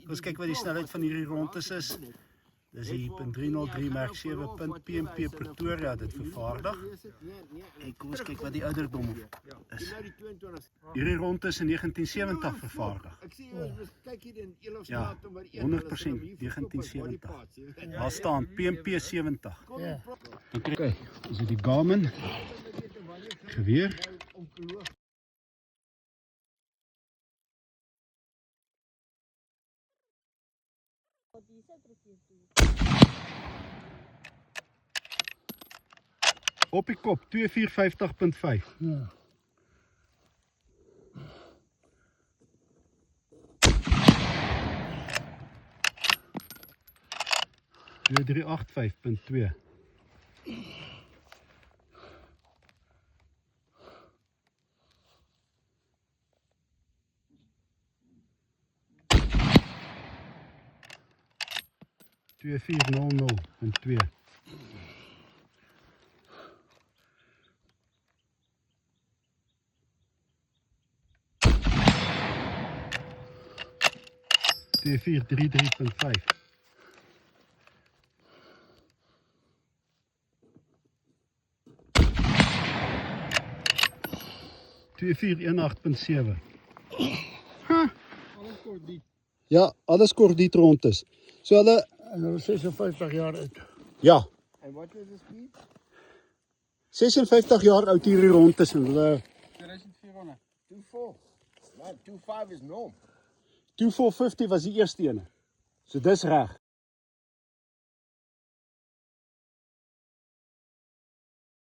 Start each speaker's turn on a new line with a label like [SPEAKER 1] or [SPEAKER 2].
[SPEAKER 1] Ons kyk wat die snelheid van hierdie rondes is. Dis die .303 Merk 7 .PMP Pretoria dit vervaardig. En kom ons kyk wat die ouderdom is. Hierdie rond is in 1970 vervaardig. Ja, 100% 1970. Daar staan PMP 70. Oké, ons het die Garmin geweer. Op die kop 2,450.5. Ja. Twee 385.2. Twee 400.2. Twee 433.5. Twee 418.7. Ja, alles kordiet rond is. So hulle
[SPEAKER 2] En hulle 56 jaar oud.
[SPEAKER 1] ja,
[SPEAKER 3] En wat is die speed?
[SPEAKER 1] 56 jaar oud hierdie rond is en hulle
[SPEAKER 3] 2400. 24. Man, 25 is norm.
[SPEAKER 1] 2450 was die eerste ene. So dis reg.